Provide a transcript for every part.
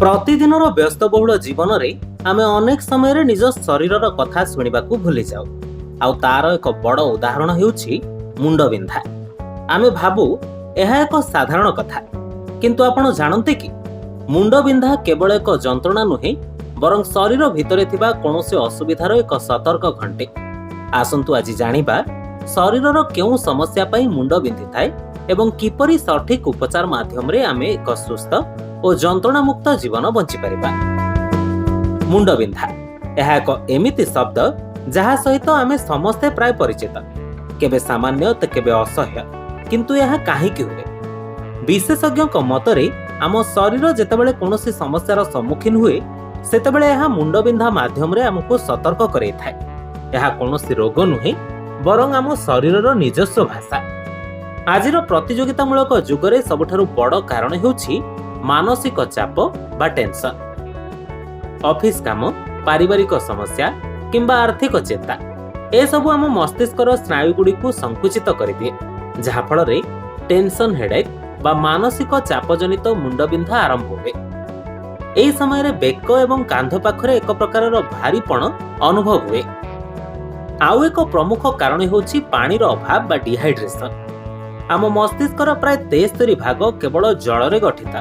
ପ୍ରତିଦିନର ବ୍ୟସ୍ତବହୁଳ ଜୀବନରେ ଆମେ ଅନେକ ସମୟରେ ନିଜ ଶରୀରର କଥା ଶୁଣିବାକୁ ଭୁଲି ଯାଉ। ଆଉ ତାର ଏକ ବଡ଼ ଉଦାହରଣ ହେଉଛି ମୁଣ୍ଡବିନ୍ଧା। ଆମେ ଭାବୁ ଏହା ଏକ ସାଧାରଣ କଥା, କିନ୍ତୁ ଆପଣ ଜାଣନ୍ତି କି ମୁଣ୍ଡବିନ୍ଧା କେବଳ ଏକ ଯନ୍ତ୍ରଣା ନୁହେଁ, ବରଂ ଶରୀର ଭିତରେ ଥିବା କୌଣସି ଅସୁବିଧାର ଏକ ସତର୍କ ଘଣ୍ଟି। ଆସନ୍ତୁ ଆଜି ଜାଣିବା ଶରୀରର କେଉଁ ସମସ୍ୟା ପାଇଁ ମୁଣ୍ଡ ବିନ୍ଧିଥାଏ ଏବଂ କିପରି ସଠିକ୍ ଉପଚାର ମାଧ୍ୟମରେ ଆମେ ଏକ ସୁସ୍ଥ ଓ ଯନ୍ତ୍ରଣାମୁକ୍ତ ଜୀବନ ବଞ୍ଚିପାରିବା। ମୁଣ୍ଡବିନ୍ଧା ଏହା ଏକ ଏମିତି ଶବ୍ଦ ଯାହା ସହିତ ଆମେ ସମସ୍ତେ ପ୍ରାୟ ପରିଚିତ, କେବେ ସାମାନ୍ୟ ତ କେବେ ଅସହ୍ୟ। କିନ୍ତୁ ଏହା କାହିଁକି ହୁଏ? ବିଶେଷଜ୍ଞଙ୍କ ମତରେ ଆମ ଶରୀର ଯେତେବେଳେ କୌଣସି ସମସ୍ୟାର ସମ୍ମୁଖୀନ ହୁଏ, ସେତେବେଳେ ଏହା ମୁଣ୍ଡବିନ୍ଧା ମାଧ୍ୟମରେ ଆମକୁ ସତର୍କ କରାଇଥାଏ। ଏହା କୌଣସି ରୋଗ ନୁହେଁ, ବରଂ ଆମ ଶରୀରର ନିଜସ୍ୱ ଭାଷା। ଆଜିର ପ୍ରତିଯୋଗିତାମୂଳକ ଯୁଗରେ ସବୁଠାରୁ ବଡ଼ କାରଣ ହେଉଛି ମାନସିକ ଚାପ ବା ଟେନସନ୍। ଅଫିସ କାମ, ପାରିବାରିକ ସମସ୍ୟା କିମ୍ବା ଆର୍ଥିକ ଚିନ୍ତା ଏସବୁ ଆମ ମସ୍ତିଷ୍କର ସ୍ନାୟୁଗୁଡ଼ିକୁ ସଙ୍କୁଚିତ କରିଦିଏ, ଯାହାଫଳରେ ଟେନସନ୍ ହେଡେକ୍ ବା ମାନସିକ ଚାପଜନିତ ମୁଣ୍ଡବିନ୍ଧା ଆରମ୍ଭ ହୁଏ। ଏହି ସମୟରେ ବେକ ଏବଂ କାନ୍ଧ ପାଖରେ ଏକ ପ୍ରକାରର ଭାରୀପଣ ଅନୁଭବ ହୁଏ। ଆଉ ଏକ ପ୍ରମୁଖ କାରଣ ହେଉଛି ପାଣିର ଅଭାବ ବା ଡିହାଇଡ୍ରେସନ୍। ଆମ ମସ୍ତିଷ୍କର ପ୍ରାୟ 73 ଭାଗ କେବଳ ଜଳରେ ଗଠିତ।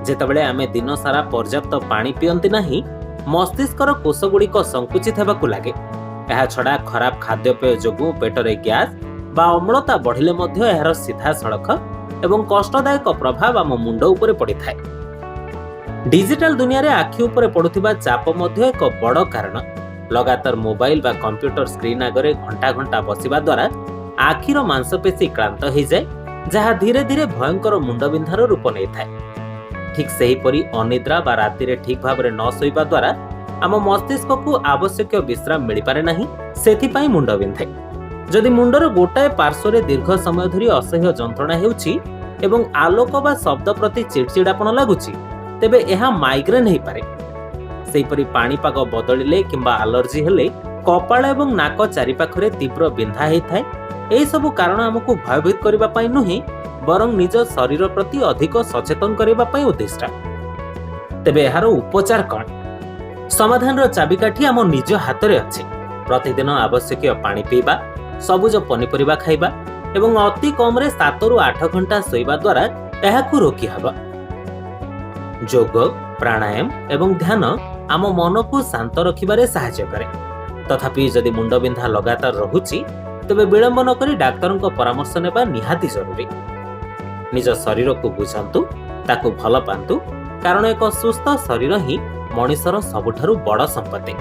ଯେତେବେଳେ ଆମେ ଦିନ ସାରା ପର୍ଯ୍ୟାପ୍ତ ପାଣି ପିଅନ୍ତି ନାହିଁ, ମସ୍ତିଷ୍କର କୋଷଗୁଡ଼ିକ ସଙ୍କୁଚିତ ହେବାକୁ ଲାଗେ। ଏହା ଛଡ଼ା ଖରାପ ଖାଦ୍ୟପେୟ ଯୋଗୁଁ ପେଟରେ ଗ୍ୟାସ୍ ବା ଅମ୍ଳତା ବଢ଼ିଲେ ମଧ୍ୟ ଏହାର ସିଧାସଳଖ ଏବଂ କଷ୍ଟଦାୟକ ପ୍ରଭାବ ଆମ ମୁଣ୍ଡ ଉପରେ ପଡ଼ିଥାଏ। ଡିଜିଟାଲ ଦୁନିଆରେ ଆଖି ଉପରେ ପଡ଼ୁଥିବା ଚାପ ମଧ୍ୟ ଏକ ବଡ଼ କାରଣ। ଲଗାତାର ମୋବାଇଲ ବା କମ୍ପ୍ୟୁଟର ସ୍କ୍ରିନ୍ ଆଗରେ ଘଣ୍ଟା ଘଣ୍ଟା ବସିବା ଦ୍ୱାରା ଆଖିର ମାଂସପେଶୀ କ୍ଳାନ୍ତ ହୋଇଯାଏ, ଯାହା ଧୀରେ ଧୀରେ ଭୟଙ୍କର ମୁଣ୍ଡବିନ୍ଧାର ରୂପ ନେଇଥାଏ। ଠିକ୍ ସେହିପରି ଅନିଦ୍ରା ବା ରାତିରେ ଠିକ୍ ଭାବରେ ନ ଶୋଇବା ଦ୍ୱାରା ଆମ ମସ୍ତିଷ୍କକୁ ଆବଶ୍ୟକୀୟ ବିଶ୍ରାମ ମିଳିପାରେ ନାହିଁ, ସେଥିପାଇଁ ମୁଣ୍ଡ ବିନ୍ଧେ। ଯଦି ମୁଣ୍ଡର ଗୋଟାଏ ପାର୍ଶ୍ୱରେ ଦୀର୍ଘ ସମୟ ଧରି ଅସହ୍ୟ ଯନ୍ତ୍ରଣା ହେଉଛି ଏବଂ ଆଲୋକ ବା ଶବ୍ଦ ପ୍ରତି ଚିଡ଼ଚିଡ଼ାପଣ ଲାଗୁଛି, ତେବେ ଏହା ମାଇଗ୍ରେନ୍ ହୋଇପାରେ। ସେହିପରି ପାଣିପାଗ ବଦଳିଲେ କିମ୍ବା ଆଲର୍ଜି ହେଲେ କପାଳ ଏବଂ ନାକ ଚାରିପାଖରେ ତୀବ୍ର ବିନ୍ଧା ହୋଇଥାଏ। ଏହିସବୁ କାରଣ ଆମକୁ ଭୟଭୀତ କରିବା ପାଇଁ ନୁହେଁ, ବରଂ ନିଜ ଶରୀର ପ୍ରତି ଅଧିକ ସଚେତନ କରିବା ପାଇଁ ଉଦ୍ଦିଷ୍ଟ। ତେବେ ଏହାର ଉପଚାର କ'ଣ? ସମାଧାନର ଚାବିକାଠି ଆମ ନିଜ ହାତରେ ଅଛି। ପ୍ରତିଦିନ ଆବଶ୍ୟକୀୟ ପାଣି ପିଇବା, ସବୁଜ ପନିପରିବା ଖାଇବା ଏବଂ ଅତି କମରେ 7ରୁ 8 ଘଣ୍ଟା ଶୋଇବା ଦ୍ୱାରା ଏହାକୁ ରୋକିହେବ। ଯୋଗ, ପ୍ରାଣାୟାମ ଏବଂ ଧ୍ୟାନ ଆମ ମନକୁ ଶାନ୍ତ ରଖିବାରେ ସାହାଯ୍ୟ କରେ। ତଥାପି ଯଦି ମୁଣ୍ଡବିନ୍ଧା ଲଗାତାର ରହୁଛି, ତେବେ ବିଳମ୍ବ ନକରି ଡାକ୍ତରଙ୍କ ପରାମର୍ଶ ନେବା ନିହାତି ଜରୁରୀ। ନିଜ ଶରୀରକୁ ବୁଝନ୍ତୁ, ତାକୁ ଭଲ ପାଆନ୍ତୁ, କାରଣ ଏକ ସୁସ୍ଥ ଶରୀର ହିଁ ମଣିଷର ସବୁଠାରୁ ବଡ଼ ସମ୍ପତ୍ତି।